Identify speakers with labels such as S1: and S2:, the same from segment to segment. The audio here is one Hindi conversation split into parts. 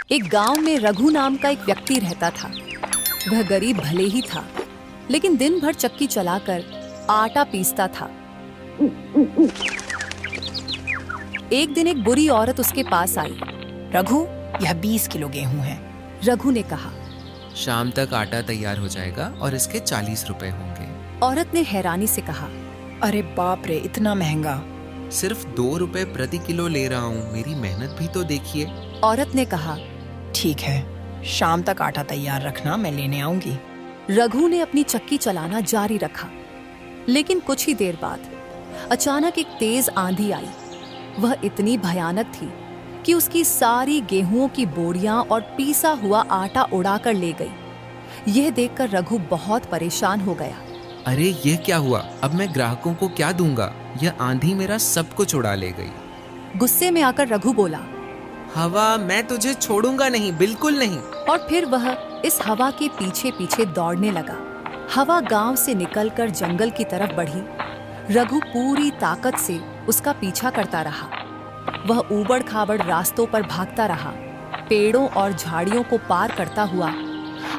S1: एक गांव में रघु नाम का एक व्यक्ति रहता था। वह गरीब भले ही था, लेकिन दिन भर चक्की चलाकर आटा पीसता था। एक दिन एक बुरी औरत उसके पास आई।
S2: रघु, यह 20 किलो गेहूं है।
S1: रघु ने कहा।
S3: शाम तक आटा तैयार हो जाएगा और इसके 40 रुपए होंगे।
S1: औरत ने हैरानी से कहा,
S2: अरे बाप रे, इतना महंगा।
S3: सिर्फ 2 रुपए प्रति किलो ले रहा हूँ, मेरी मेहनत भी तो देखिए।
S1: औरत ने कहा,
S2: ठीक है, शाम तक आटा तैयार रखना, मैं लेने आऊंगी।
S1: रघु ने अपनी चक्की चलाना जारी रखा, लेकिन कुछ ही देर बाद अचानक एक तेज आंधी आई। वह इतनी भयानक थी कि उसकी सारी गेहूं की बोरियां और पीसा हुआ आटा उड़ाकर ले गई। यह देखकर रघु बहुत परेशान हो गया।
S3: अरे ये क्या हुआ? अब मैं ग्राहकों को क्या दूंगा? यह आंधी मेरा सब कुछ उड़ा ले गई।
S1: गुस्से में आकर रघु बोला,
S3: हवा, मैं तुझे छोड़ूंगा नहीं, बिल्कुल नहीं।
S1: और फिर वह इस हवा के पीछे पीछे दौड़ने लगा। हवा गांव से निकलकर जंगल की तरफ बढ़ी। रघु पूरी ताकत से उसका पीछा करता रहा। वह ऊबड़ खाबड़ रास्तों पर भागता रहा, पेड़ों और झाड़ियों को पार करता हुआ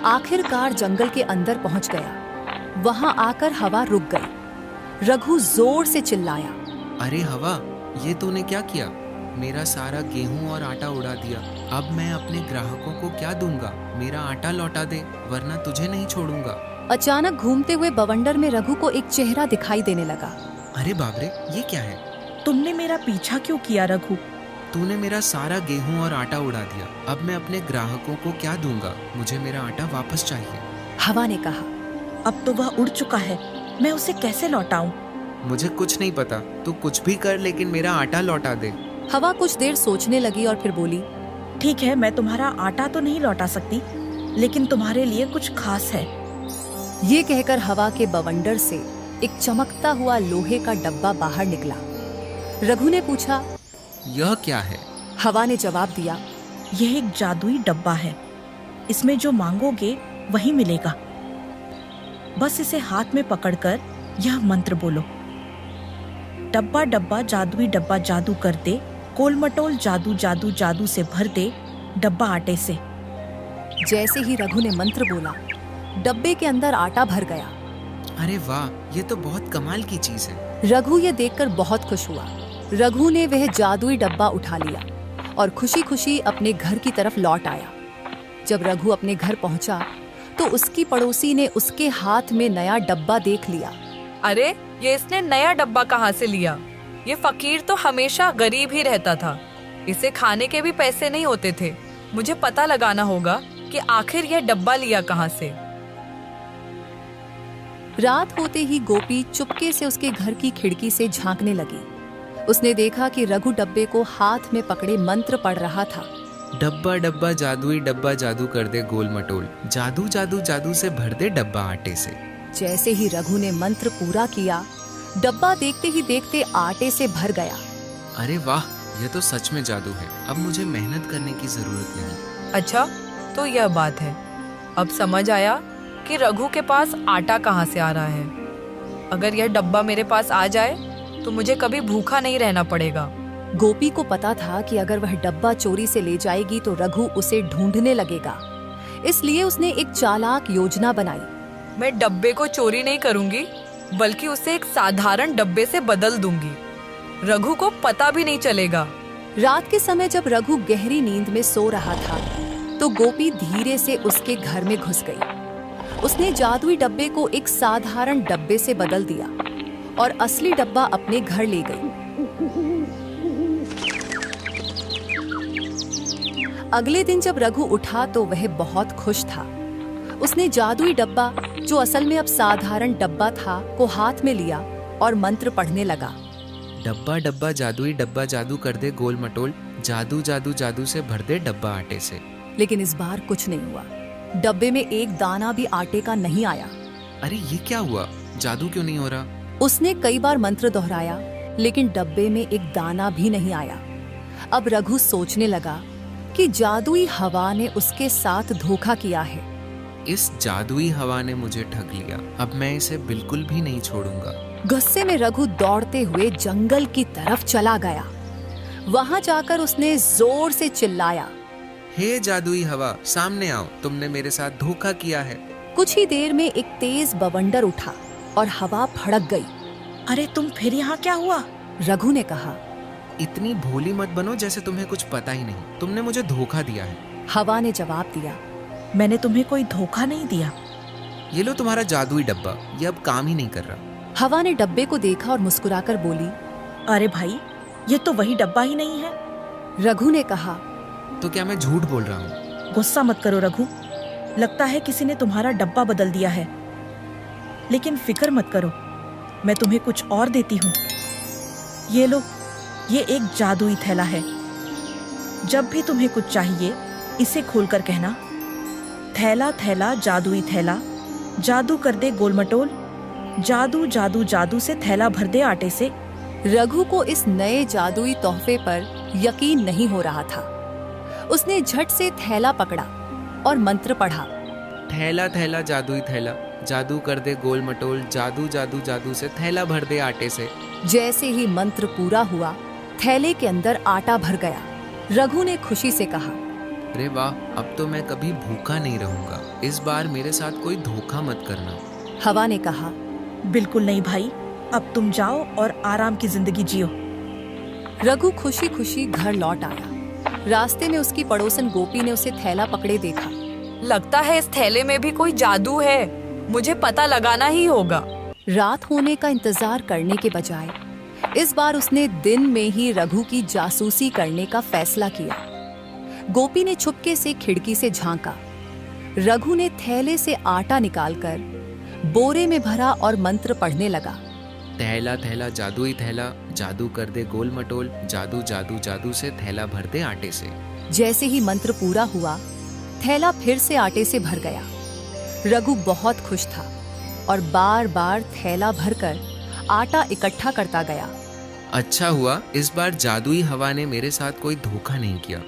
S1: आखिरकार जंगल के अंदर पहुंच गया। वहां आकर हवा रुक गई। रघु जोर से चिल्लाया,
S3: अरे हवा, ये तूने क्या किया? मेरा सारा गेहूं और आटा उड़ा दिया। अब मैं अपने ग्राहकों को क्या दूंगा? मेरा आटा लौटा दे, वरना तुझे नहीं छोड़ूंगा।
S1: अचानक घूमते हुए बवंडर में रघु को एक चेहरा दिखाई देने लगा।
S3: अरे बाप रे, ये क्या है?
S4: तुमने मेरा पीछा क्यों किया रघु?
S3: तूने मेरा सारा गेहूं और आटा उड़ा दिया। अब मैं अपने ग्राहकों को क्या दूंगा? मुझे मेरा आटा वापस चाहिए।
S1: हवा ने कहा,
S4: अब तो वह उड़ चुका है, मैं उसे कैसे लौटाऊं?
S3: मुझे कुछ नहीं पता, तू कुछ भी कर, लेकिन मेरा आटा लौटा दे।
S1: हवा कुछ देर सोचने लगी और फिर बोली,
S4: ठीक है, मैं तुम्हारा आटा तो नहीं लौटा सकती, लेकिन तुम्हारे लिए कुछ खास है।
S1: ये कहकर हवा के बवंडर से एक चमकता हुआ लोहे का डब्बा बाहर निकला। रघु ने पूछा,
S3: यह क्या है?
S1: हवा ने जवाब दिया,
S4: यह एक जादुई डब्बा है। इसमें जो मांगोगे वही मिलेगा। बस इसे हाथ में पकड़कर यह मंत्र बोलो, डब्बा डब्बा जादुई डब्बा जादू कर दे, कोल मटोल जादू जादू जादू से भर दे, डब्बा आटे से।
S1: जैसे ही रघु ने मंत्र बोला, डब्बे के अंदर आटा भर गया।
S3: अरे वाह, ये तो बहुत कमाल की चीज है।
S1: रघु ये देखकर बहुत खुश हुआ। रघु ने वह जादुई डब्बा उठा लिया और खुशी खुशी अपने घर की तरफ लौट आया। जब रघु अपने घर पहुंचा तो उसकी पड़ोसी ने उसके हाथ में नया डब्बा देख लिया।
S5: अरे, ये इसने नया डब्बा कहाँ से लिया? ये फकीर तो हमेशा गरीब ही रहता था। इसे खाने के भी पैसे नहीं होते थे। मुझे पता लगाना होगा कि आखिर यह डब्बा लिया कहाँ से।
S1: रात होते ही गोपी चुपके से उसके घर की खिड़की से झांकने लगी। उसने देखा कि रघु डब्बे को हाथ में पकड़े मंत्र पढ़ रहा था।
S3: डब्बा डब्बा जादुई डब्बा जादू कर दे गोल मटोल, जादू जादू जादू से भर दे डब्बा आटे से।
S1: जैसे ही रघु ने मंत्र पूरा किया, डब्बा देखते ही देखते आटे से भर गया।
S3: अरे वाह, यह तो सच में जादू है। अब मुझे मेहनत करने की जरूरत नहीं।
S5: अच्छा, तो यह बात है। अब समझ आया कि रघु के पास आटा कहाँ से आ रहा है। अगर यह डब्बा मेरे पास आ जाए तो मुझे कभी भूखा नहीं रहना पड़ेगा।
S1: गोपी को पता था कि अगर वह डब्बा चोरी से ले जाएगी तो रघु उसे ढूंढने लगेगा। इसलिए उसने एक चालाक योजना बनाई।
S5: मैं डब्बे को चोरी नहीं करूंगी, बल्कि उसे एक साधारण डब्बे से बदल दूंगी। रघु को पता भी नहीं चलेगा।
S1: रात के समय जब रघु गहरी नींद में सो रहा था तो गोपी धीरे से उसके घर में घुस गई। उसने जादुई डब्बे को एक साधारण डब्बे से बदल दिया और असली डब्बा अपने घर ले गई। अगले दिन जब रघु उठा तो वह बहुत खुश था। उसने जादुई डब्बा, जो असल में अब साधारण डब्बा था, को हाथ में लिया और मंत्र पढ़ने लगा।
S3: डब्बा डब्बा जादुई डब्बा जादू कर दे गोल मटोल, जादू जादू जादू से भर दे डब्बा आटे से।
S1: लेकिन इस बार कुछ नहीं हुआ। डब्बे में एक दाना भी आटे का नहीं आया।
S3: अरे ये क्या हुआ? जादू क्यों नहीं हो रहा?
S1: उसने कई बार मंत्र दोहराया, लेकिन डब्बे में एक दाना भी नहीं आया। अब रघु सोचने लगा कि जादुई हवा ने उसके साथ धोखा किया है।
S3: इस जादुई हवा ने मुझे ठग लिया। अब मैं इसे बिल्कुल भी नहीं छोड़ूंगा।
S1: गुस्से में रघु दौड़ते हुए जंगल की तरफ चला गया। वहां जाकर उसने जोर से चिल्लाया,
S3: हे जादुई हवा, सामने आओ, तुमने मेरे साथ धोखा किया है।
S1: कुछ ही देर में एक तेज बवंडर उठा और हवा भड़क गई।
S4: अरे तुम फिर यहाँ क्या हुआ?
S1: रघु ने कहा।
S3: इतनी भोली मत बनो जैसे तुम्हें कुछ पता ही नहीं। तुमने मुझे धोखा दिया है।
S1: हवा ने जवाब दिया।
S4: मैंने तुम्हें कोई धोखा नहीं दिया।
S3: ये लो तुम्हारा जादुई डब्बा, ये अब काम ही नहीं कर रहा।
S1: हवा ने डब्बे को देखा और मुस्कुराकर बोली।
S4: अरे भाई, ये तो वही डब्बा ही नहीं है।
S1: रघु ने कहा।
S3: तो क्या मैं झूठ बोल रहा हूँ?
S4: गुस्सा मत करो रघु, लगता है किसी ने तुम्हारा डब्बा बदल दिया है। लेकिन फिक्र मत करो, मैं तुम्हें कुछ और देती हूँ। ये लो, ये एक जादुई थैला है। जब भी तुम्हें कुछ चाहिए इसे खोलकर कहना, थैला थैला जादुई थैला, जादू कर दे गोल मटोल, जादू जादू जादू से थैला भर दे आटे से।
S1: रघु को इस नए जादुई तोहफे पर यकीन नहीं हो रहा था। उसने झट से थैला पकड़ा और मंत्र पढ़ा।
S3: थैला थैला जादुई थैला, जादू कर दे गोल मटोल, जादू जादू जादू से थैला भर दे आटे से।
S1: जैसे ही मंत्र पूरा हुआ, थैले के अंदर आटा भर गया। रघु ने खुशी से कहा।
S3: अरे वाह, अब तो मैं कभी भूखा नहीं रहूंगा। इस बार मेरे साथ कोई धोखा मत करना।
S1: हवा ने कहा।
S4: बिल्कुल नहीं भाई, अब तुम जाओ और आराम की जिंदगी जियो।
S1: रघु खुशी खुशी घर लौट आया। रास्ते में उसकी पड़ोसन गोपी ने उसे थैला पकड़े देखा।
S5: लगता है इस थैले में भी कोई जादू है, मुझे पता लगाना ही होगा।
S1: रात होने का इंतजार करने के बजाय इस बार उसने दिन में ही रघु की जासूसी करने का फैसला किया। गोपी ने चुपके से खिड़की से झांका। रघु ने थैले से आटा निकालकर बोरे में भरा और मंत्र पढ़ने लगा।
S3: थैला थैला जादुई थैला, जादू कर दे गोल मटोल, जादू जादू जादू से थैला भर दे आटे से।
S1: जैसे ही मंत्र पूरा हुआ, थैला फिर से आटे से भर गया। रघु बहुत खुश था और बार बार थैला भरकर आटा इकट्ठा करता गया।
S3: अच्छा हुआ, इस बार जादुई हवा ने मेरे साथ कोई धोखा नहीं किया।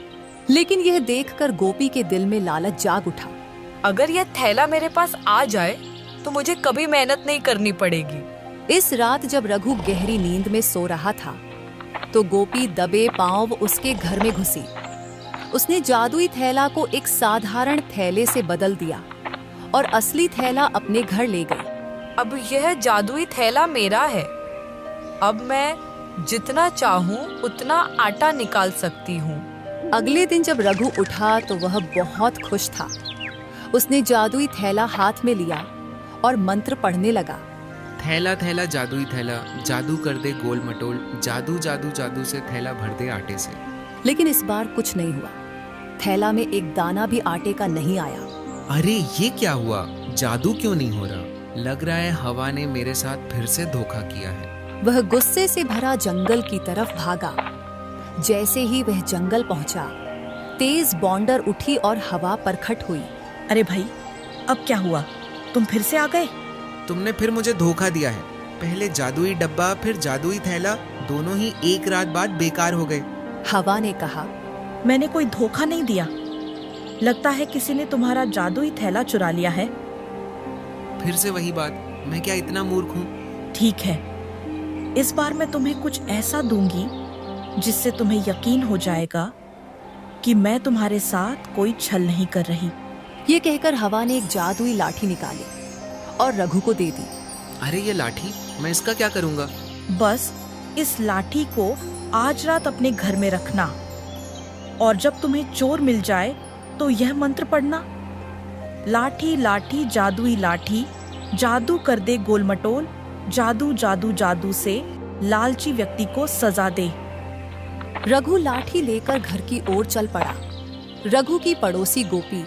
S1: लेकिन यह देखकर गोपी के दिल में लालच जाग उठा।
S5: अगर यह थैला मेरे पास आ जाए तो मुझे कभी मेहनत नहीं करनी पड़ेगी।
S1: इस रात जब रघु गहरी नींद में सो रहा था, तो गोपी दबे पांव उसके घर में घुसी। उसने जादुई थैला को एक साधारण थैले से बदल दिया और असली थैला अपने घर ले गई।
S5: अब यह जादुई थैला मेरा है। अब मैं जितना चाहूं उतना आटा निकाल सकती हूँ।
S1: अगले दिन जब रघु उठा तो वह बहुत खुश था। उसने जादुई थैला हाथ में लिया और मंत्र पढ़ने लगा।
S3: थैला थैला जादुई थैला, जादू कर दे गोल मटोल, जादू जादू जादू से थैला भर दे आटे से।
S1: लेकिन इस बार कुछ नहीं हुआ। थैला में एक दाना भी आटे का नहीं आया।
S3: अरे ये क्या हुआ? जादू क्यों नहीं हो रहा? लग रहा है हवा ने मेरे साथ फिर से धोखा किया है।
S1: वह गुस्से से भरा जंगल की तरफ भागा। जैसे ही वह जंगल पहुंचा, तेज बौंडर उठी और हवा परखट हुई।
S4: अरे भाई, अब क्या हुआ? तुम फिर से आ गए?
S3: तुमने फिर मुझे धोखा दिया है। पहले जादुई डब्बा, फिर जादुई थैला, दोनों ही एक रात बाद बेकार हो गए।
S1: हवा ने कहा।
S4: मैंने कोई धोखा नहीं दिया। लगता है किसी ने तुम्हारा जादुई थैला चुरा लिया है।
S3: फिर से वही बात, मैं क्या इतना मूर्ख हूँ?
S4: ठीक है, इस बार मैं तुम्हें कुछ ऐसा दूंगी जिससे तुम्हें यकीन हो जाएगा कि मैं तुम्हारे साथ कोई छल नहीं कर रही।
S1: ये कहकर हवा ने एक जादुई लाठी निकाली और रघु को दे दी।
S3: अरे ये लाठी, मैं इसका क्या करूँगा?
S4: बस इस लाठी को आज रात अपने घर में रखना और जब तुम्हें चोर मिल जाए तो यह मंत्र पढ़ना। लाठी लाठी जादुई लाठी, जादू कर दे गोल मटोल, जादू जादू जादू से लालची व्यक्ति को सजा दे।
S1: रघु लाठी लेकर घर की ओर चल पड़ा। रघु की पड़ोसी गोपी,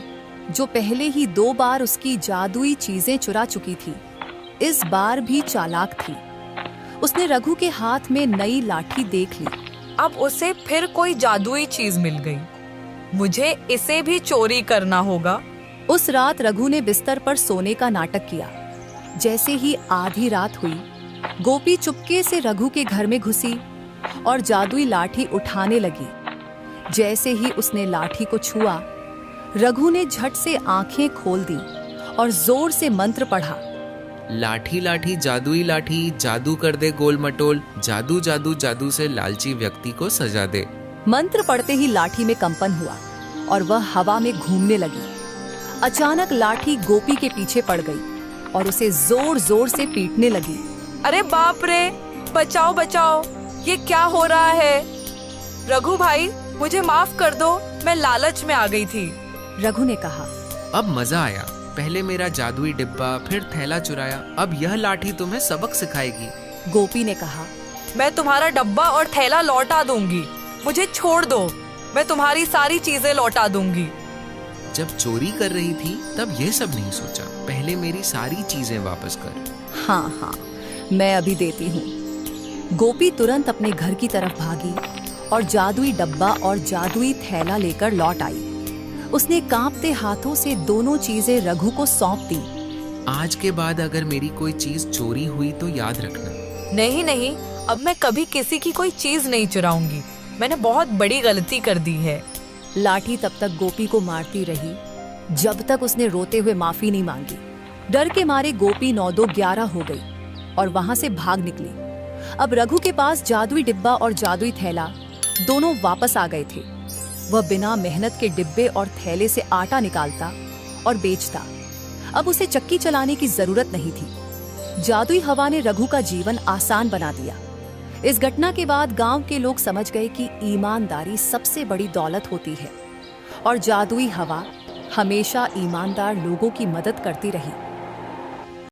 S1: जो पहले ही 2 बार उसकी जादुई चीजें चुरा चुकी थी, इस बार भी चालाक थी। उसने रघु के हाथ में नई लाठी देख ली।
S5: अब उसे फिर कोई जादुई चीज मिल गई। मुझे इसे भी चोरी करना होगा।
S1: उस रात रघु ने बिस्तर पर सोने का नाटक किया। जैसे ही आधी रात हुई, गोपी चुपके से रघु के घर में घुसी और जादुई लाठी उठाने लगी। जैसे ही उसने लाठी को छुआ, रघु ने झट से आंखें खोल दी और जोर से मंत्र पढ़ा।
S3: लाठी लाठी जादुई लाठी, जादू कर दे गोल मटोल, जादू जादू जादू से लालची व्यक्ति को सजा दे।
S1: मंत्र पढ़ते ही लाठी में कंपन हुआ और वह हवा में घूमने लगी। अचानक लाठी गोपी के पीछे पड़ गई और उसे जोर जोर से पीटने लगी।
S5: अरे बाप रे, बचाओ बचाओ, ये क्या हो रहा है? रघु भाई, मुझे माफ कर दो, मैं लालच में आ गई थी।
S1: रघु ने कहा।
S3: अब मजा आया। पहले मेरा जादुई डिब्बा, फिर थैला चुराया, अब यह लाठी तुम्हें सबक सिखाएगी।
S1: गोपी ने कहा।
S5: मैं तुम्हारा डब्बा और थैला लौटा दूंगी, मुझे छोड़ दो, मैं तुम्हारी सारी चीजें लौटा दूंगी।
S3: जब चोरी कर रही थी तब यह सब नहीं सोचा, पहले मेरी सारी चीजें वापस कर।
S1: हाँ हाँ, मैं अभी देती हूँ। गोपी तुरंत अपने घर की तरफ भागी और जादुई डब्बा और जादुई थैला लेकर लौट आई। उसने कांपते हाथों से दोनों चीजें रघु को सौंप दी।
S3: आज के बाद अगर मेरी कोई चीज चोरी हुई तो याद रखना।
S5: नहीं नहीं, अब मैं कभी किसी की कोई चीज नहीं चुराऊंगी, मैंने बहुत बड़ी गलती कर दी है।
S1: लाठी तब तक गोपी को मारती रही जब तक उसने रोते हुए माफी नहीं मांगी। डर के मारे गोपी 9-2-11 हो गई और वहां से भाग निकली। अब रघु के पास जादुई डिब्बा और जादुई थैला दोनों वापस आ गए थे। वह बिना मेहनत के डिब्बे और थैले से आटा निकालता और बेचता। अब उसे चक्की चलाने की जरूरत नहीं थी। जादुई हवा ने रघु का जीवन आसान बना दिया। इस घटना के बाद गांव के लोग समझ गए कि ईमानदारी सबसे बड़ी दौलत होती है और जादुई हवा हमेशा ईमानदार लोगों की मदद करती रही।